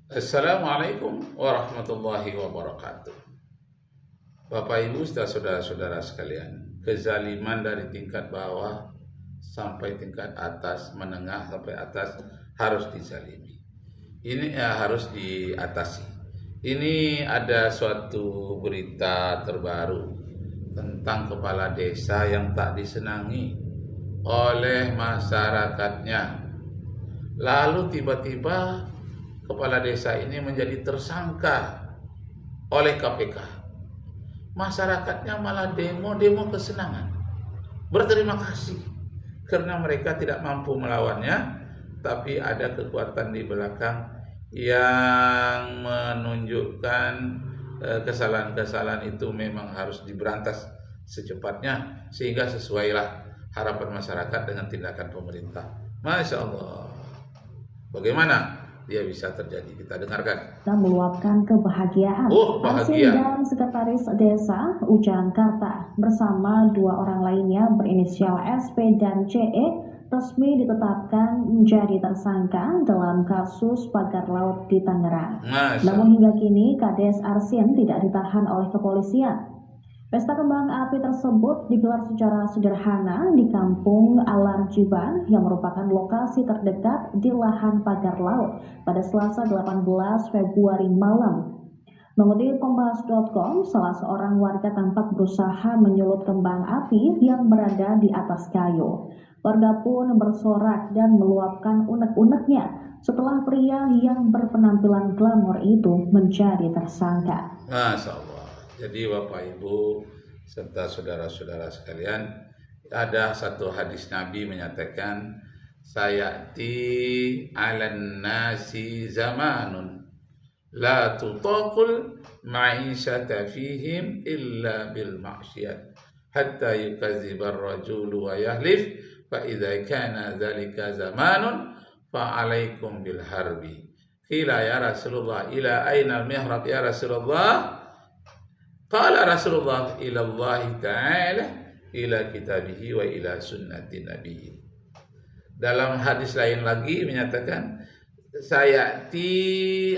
Assalamualaikum warahmatullahi wabarakatuh. Bapak Ibu saudara-saudara sekalian, kezaliman dari tingkat bawah sampai tingkat atas, menengah sampai atas harus dizalimi. Ini harus diatasi. Ini ada suatu berita terbaru tentang kepala desa yang tak disenangi oleh masyarakatnya. Lalu tiba-tiba kepala desa ini menjadi tersangka oleh KPK. Masyarakatnya malah demo kesenangan, berterima kasih karena mereka tidak mampu melawannya, tapi ada kekuatan di belakang yang menunjukkan kesalahan-kesalahan itu memang harus diberantas secepatnya, sehingga sesuailah harapan masyarakat dengan tindakan pemerintah. Masya Allah. Bagaimana dia bisa terjadi? Kita dengarkan. Meluapkan kebahagiaan. Bahagia. Dan Sekretaris Desa Ujang Karta bersama dua orang lainnya berinisial SP dan CE resmi ditetapkan menjadi tersangka dalam kasus pagar laut di Tangerang. Namun hingga kini Kades Arsin tidak ditahan oleh kepolisian. Pesta kembang api tersebut digelar secara sederhana di Kampung Alarjiban yang merupakan lokasi terdekat di lahan pagar laut pada Selasa 18 Februari malam. Mengutip Kompas.com, salah seorang warga tampak berusaha menyulut kembang api yang berada di atas kayu. Warga pun bersorak dan meluapkan unek-uneknya setelah pria yang berpenampilan glamor itu menjadi tersangka. Masya Allah. Jadi Bapak Ibu serta saudara-saudara sekalian, ada satu hadis Nabi menyatakan, sayati 'alan nasi zamanun la tutaqul ma'isyata fihim illa bil ma'siyat hatta yukadziba ar-rajulu wa yahlif fa idza kana dzalika zamanun fa 'alaikum bil harbi. Qila ya Rasulullah ila aina al-mihrab ya Rasulullah? Qala Rasulullah ila Allah Ta'ala ila kitabihi wa ila sunnati nabiyyi. Dalam hadis lain lagi menyatakan, sayati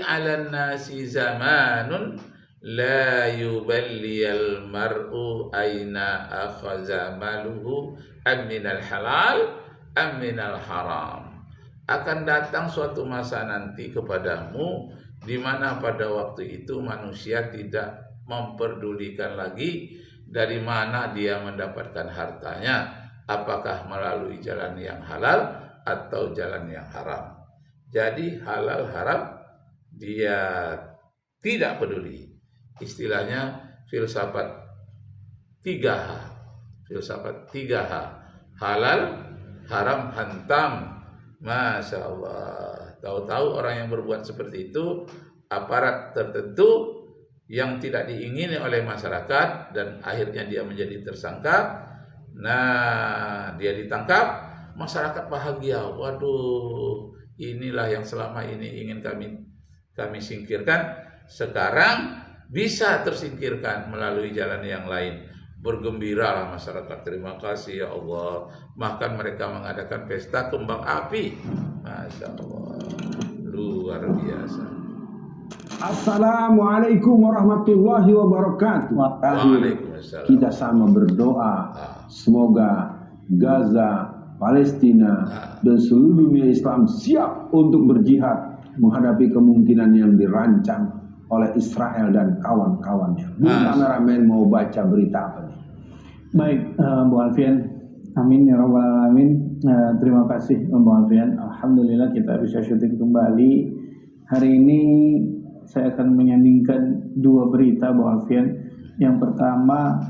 'alan nasi zamanun la yuballiyal mar'u aina akhadha maluhu am minal halal am minal haram. Akan datang suatu masa nanti kepadamu di mana pada waktu itu manusia tidak memperdulikan lagi dari mana dia mendapatkan hartanya, apakah melalui jalan yang halal atau jalan yang haram. Jadi halal haram dia tidak peduli. Istilahnya filsafat 3H. Filsafat 3H. Halal, haram, hantam. Masya Allah. Tahu-tahu orang yang berbuat seperti itu aparat tertentu yang tidak diingini oleh masyarakat dan akhirnya dia menjadi tersangka. Nah, dia ditangkap, masyarakat bahagia. Waduh, inilah yang selama ini ingin kami singkirkan. Sekarang bisa tersingkirkan melalui jalan yang lain. Bergembiralah masyarakat. Terima kasih ya Allah. Bahkan mereka mengadakan pesta kembang api. Masya Allah, luar biasa. Assalamualaikum warahmatullahi wabarakatuh. Waalaikumsalam. Kita sama berdoa semoga Gaza, Palestina dan seluruh dunia Islam siap untuk berjihad menghadapi kemungkinan yang dirancang oleh Israel dan kawan-kawannya. Kameramen mau baca berita apa nih? Baik, Bu Alfian. Amin ya rabbal alamin. Terima kasih Bu Alfian. Alhamdulillah kita bisa syuting kembali. Hari ini saya akan menyandingkan dua berita Bu Alfian. Yang pertama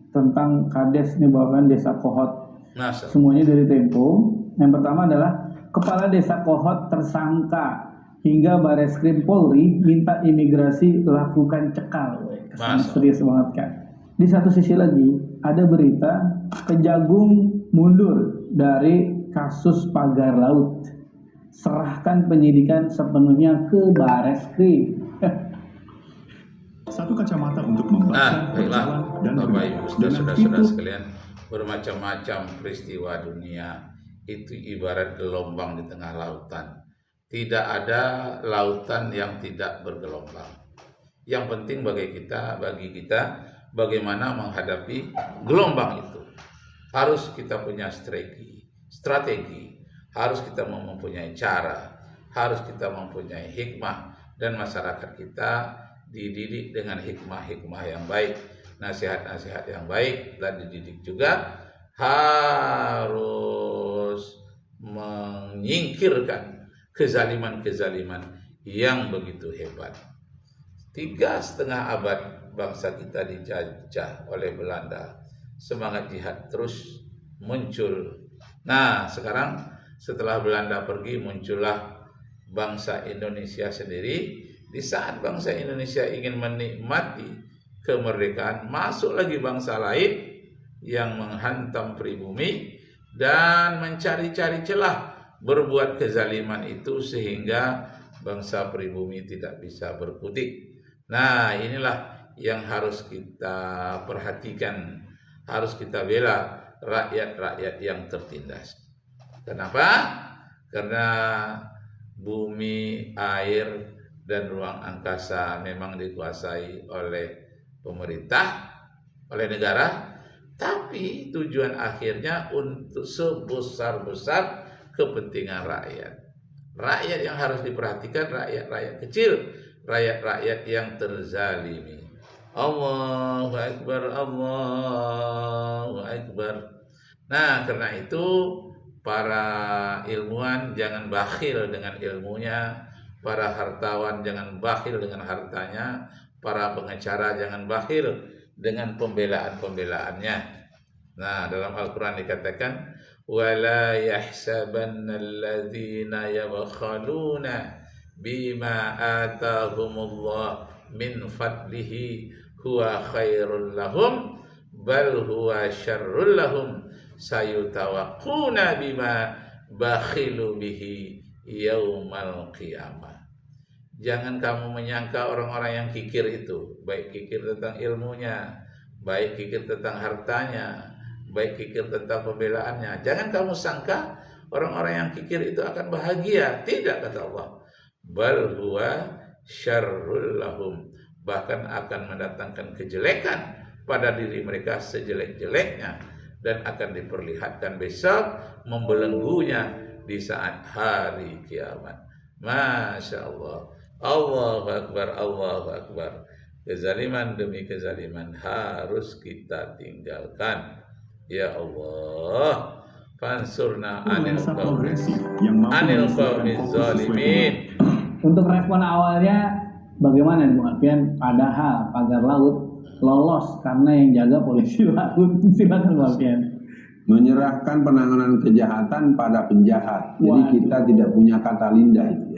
tentang Kades nih Bu Alfian, Desa Kohot. Semuanya dari Tempo. Yang pertama adalah Kepala Desa Kohot tersangka hingga Bareskrim Polri minta imigrasi lakukan cekal. Serius banget kan. Di satu sisi lagi ada berita Kejagung mundur dari kasus pagar laut. Serahkan penyidikan sepenuhnya ke Bareskrim. Satu kacamata untuk membaca, berjalan, dan Bapak Ibu, saudara-saudara sekalian, bermacam-macam peristiwa dunia itu ibarat gelombang di tengah lautan. Tidak ada lautan yang tidak bergelombang. Yang penting bagi kita bagaimana menghadapi gelombang itu. Harus kita punya strategi, harus kita mempunyai cara, harus kita mempunyai hikmah, dan masyarakat kita dididik dengan hikmah-hikmah yang baik, nasihat-nasihat yang baik, dan dididik juga harus menyingkirkan kezaliman-kezaliman yang begitu hebat. 3,5 abad bangsa kita dijajah oleh Belanda. Semangat jihad terus muncul. Nah, sekarang setelah Belanda pergi, muncullah bangsa Indonesia sendiri. Di saat bangsa Indonesia ingin menikmati kemerdekaan, masuk lagi bangsa lain yang menghantam pribumi dan mencari-cari celah berbuat kezaliman itu sehingga bangsa pribumi tidak bisa berkutik. Nah, inilah yang harus kita perhatikan, harus kita bela rakyat-rakyat yang tertindas. Kenapa? Karena bumi, air, dan ruang angkasa memang dikuasai oleh pemerintah, oleh negara, tapi tujuan akhirnya untuk sebesar-besar kepentingan rakyat. Rakyat yang harus diperhatikan, rakyat-rakyat kecil, rakyat-rakyat yang terzalimi. Allahu Akbar, Allahu Akbar. Nah, karena itu para ilmuwan jangan bakhil dengan ilmunya, para hartawan jangan bakhil dengan hartanya, para pengacara jangan bakhil dengan pembelaan-pembelaannya. Nah, dalam Al-Quran dikatakan, وَلَا يَحْسَبَنَّ الَّذِينَ يَبْخَلُونَ بِمَا آتَاهُمُ اللَّهُ مِنْ فَضْلِهِ هُوَ خَيْرٌ لَهُمْ بَلْ هُوَ شَرٌّ لَهُمْ سَيُطَوَقُونَ بِمَا بَخِلُوا بِهِ يَوْمَ الْقِيَامَةِ. Jangan kamu menyangka orang-orang yang kikir itu, baik kikir tentang ilmunya, baik kikir tentang hartanya, baik kikir tentang pembelaannya. Jangan kamu sangka orang-orang yang kikir itu akan bahagia. Tidak, kata Allah. Bal huwa syarrul lahum. Bahkan akan mendatangkan kejelekan pada diri mereka sejelek-jeleknya, dan akan diperlihatkan besok membelenggunya di saat hari kiamat. Masya Allah. Allahu Akbar, Allahu Akbar. Kezaliman demi kezaliman harus kita tinggalkan. Ya Allah, fansurna anil qaumiz zalimin. Untuk respon awalnya bagaimana Bu Alfian? Padahal pagar laut lolos karena yang jaga polisi laut. Silakan Bu Alfian. Menyerahkan penanganan kejahatan pada penjahat. Jadi kita tidak punya kata linda itu.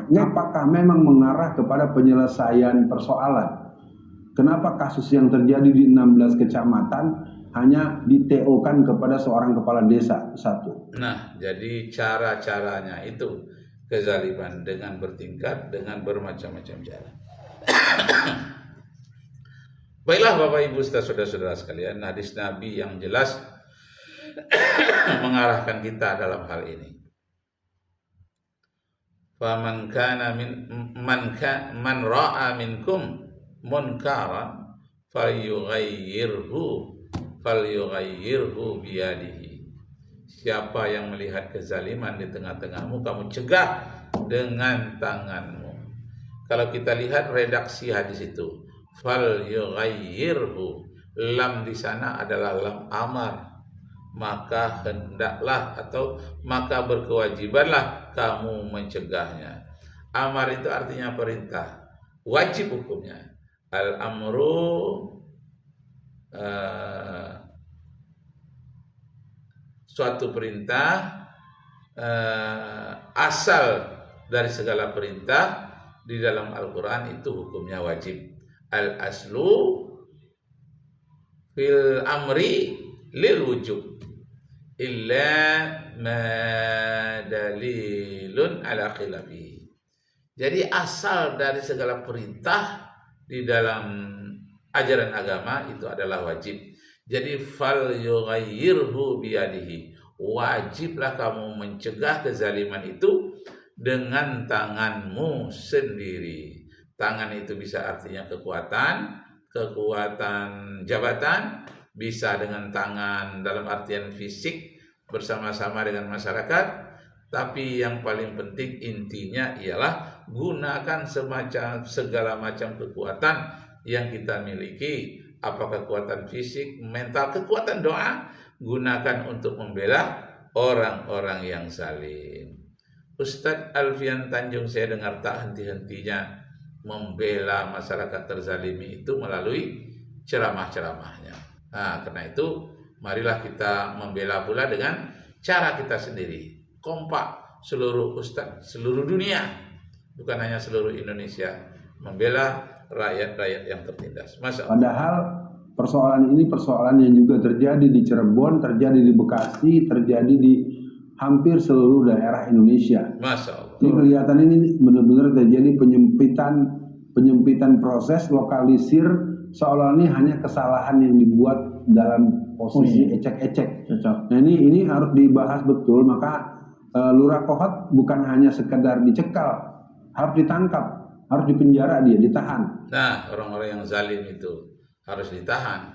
Apakah memang mengarah kepada penyelesaian persoalan? Kenapa kasus yang terjadi di 16 kecamatan hanya di-TO-kan kepada seorang kepala desa satu? Nah, jadi cara-caranya itu kezaliman dengan bertingkat, dengan bermacam-macam cara. Baiklah Bapak Ibu saudara-saudara sekalian, hadis Nabi yang jelas mengarahkan kita dalam hal ini. Faman kana man ra'a minkum munkaran falyughayyirhu biyadihi. Siapa yang melihat kezaliman di tengah-tengahmu, kamu cegah dengan tanganmu. Kalau kita lihat redaksi hadis itu, falyughayyirhu, lam di sana adalah lam amar. Maka hendaklah atau maka berkewajibanlah kamu mencegahnya. Amar itu artinya perintah, wajib hukumnya. Al-amru suatu perintah, asal dari segala perintah di dalam Al-Quran itu hukumnya wajib. Al-aslu fil amri lil wujub illa ma dalilun ala khilafi. Jadi asal dari segala perintah di dalam ajaran agama itu adalah wajib. Jadi fal yughayyirhu biyadihi, wajiblah kamu mencegah kezaliman itu dengan tanganmu sendiri. Tangan itu bisa artinya kekuatan jabatan, bisa dengan tangan dalam artian fisik bersama-sama dengan masyarakat, tapi yang paling penting intinya ialah gunakan segala macam kekuatan yang kita miliki, apakah kekuatan fisik, mental, kekuatan doa, gunakan untuk membela orang-orang yang zalim. Ustadz Alfian Tanjung saya dengar tak henti-hentinya membela masyarakat terzalimi itu melalui ceramah-ceramahnya. Nah, karena itu marilah kita membela pula dengan cara kita sendiri. Kompak seluruh ustadz, seluruh dunia, bukan hanya seluruh Indonesia, membela rakyat-rakyat yang tertindas. Padahal persoalan ini persoalan yang juga terjadi di Cirebon, terjadi di Bekasi, terjadi di hampir seluruh daerah Indonesia. Masya Allah. Jadi kelihatan ini benar-benar terjadi penyempitan proses, lokalisir, seolah ini hanya kesalahan yang dibuat dalam posisi ecek-ecek. Nah ini harus dibahas betul, maka Lurah Kohot bukan hanya sekedar dicekal, harus ditangkap, harus dipenjara dia, ditahan. Nah, orang-orang yang zalim itu harus ditahan.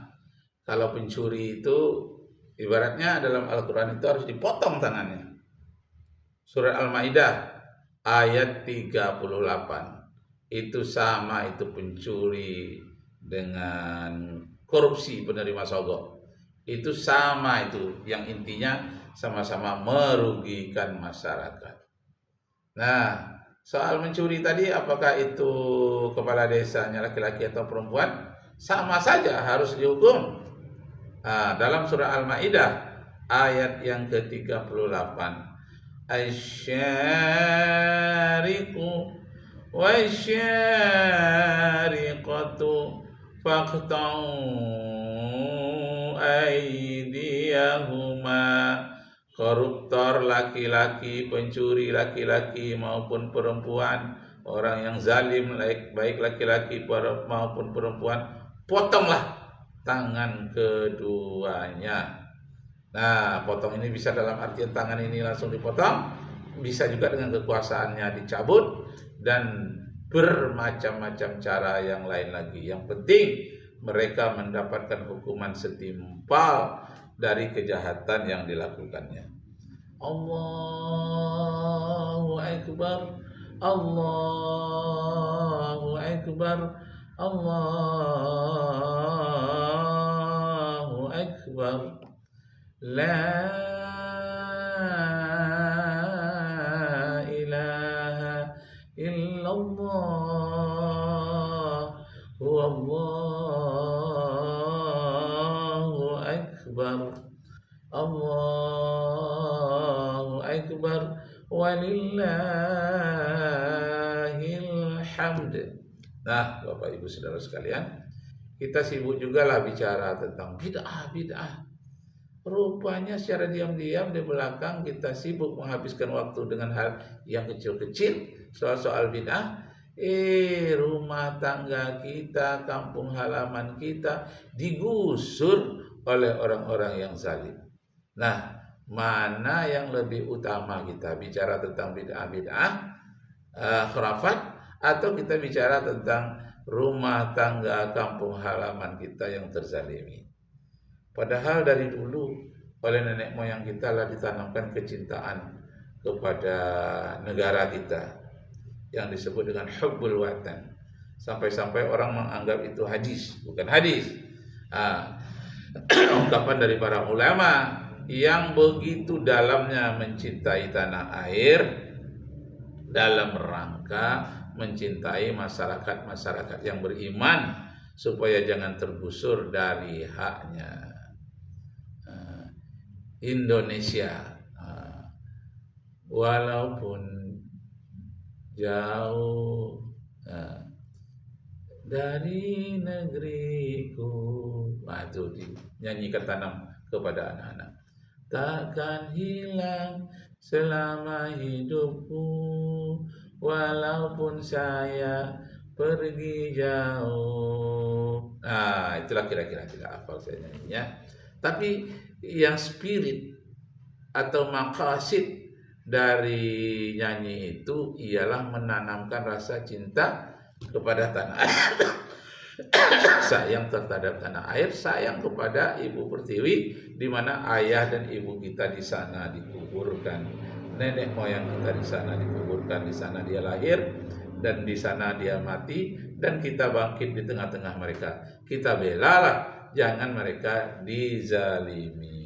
Kalau pencuri itu ibaratnya dalam Al-Quran itu harus dipotong tangannya. Surat Al-Maidah ayat 38. Itu sama, itu pencuri dengan korupsi penerima sogok. Itu sama, itu yang intinya sama-sama merugikan masyarakat. Nah, soal mencuri tadi, apakah itu kepala desanya laki-laki atau perempuan? Sama saja harus dihukum. Nah, dalam surah Al-Maidah ayat yang ke-38, Asyariqu wasyariqatu faqta'u aydiyahuma. Koruptor laki-laki, pencuri laki-laki maupun perempuan, orang yang zalim baik laki-laki maupun perempuan, potonglah tangan keduanya. Nah, potong ini bisa dalam artian tangan ini langsung dipotong, bisa juga dengan kekuasaannya dicabut, dan bermacam-macam cara yang lain lagi. Yang penting mereka mendapatkan hukuman setimpal dari kejahatan yang dilakukannya. Allahu Akbar, Allahu Akbar, Allahu Akbar. La ilaha illallah, wallahu akbar, Allahu akbar, walillahil hamd. Nah, Bapak Ibu Saudara sekalian, kita sibuk juga lah bicara tentang bid'ah. Rupanya secara diam-diam di belakang kita sibuk menghabiskan waktu dengan hal yang kecil-kecil, soal-soal bid'ah. Rumah tangga kita, kampung halaman kita digusur oleh orang-orang yang zalim. Nah, mana yang lebih utama, kita bicara tentang bid'ah, khurafat, atau kita bicara tentang rumah tangga kampung halaman kita yang terzalimi? Padahal dari dulu oleh nenek moyang kita lah ditanamkan kecintaan kepada negara kita yang disebut dengan hubbul watan. Sampai-sampai orang menganggap itu hadis, bukan hadis. Ungkapan dari para ulama yang begitu dalamnya mencintai tanah air dalam rangka mencintai masyarakat-masyarakat yang beriman supaya jangan tergusur dari haknya. Indonesia walaupun jauh dari negeriku, itu dinyanyikan tanam kepada anak-anak, takkan hilang selama hidupku walaupun saya pergi jauh. Nah, itulah kira-kira tidak hafal saya nyanyinya. Tapi yang spirit atau maqasid dari nyanyi itu ialah menanamkan rasa cinta kepada tanah air, sayang terhadap tanah air, sayang kepada Ibu Pertiwi, di mana ayah dan ibu kita di sana dikuburkan, nenek moyang kita di sana dikuburkan, di sana dia lahir dan di sana dia mati, dan kita bangkit di tengah-tengah mereka. Kita belalah, jangan mereka dizalimi.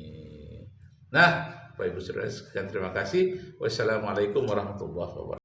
Nah, Bapak Ibu Saudara sekalian, terima kasih. Wassalamualaikum warahmatullahi wabarakatuh.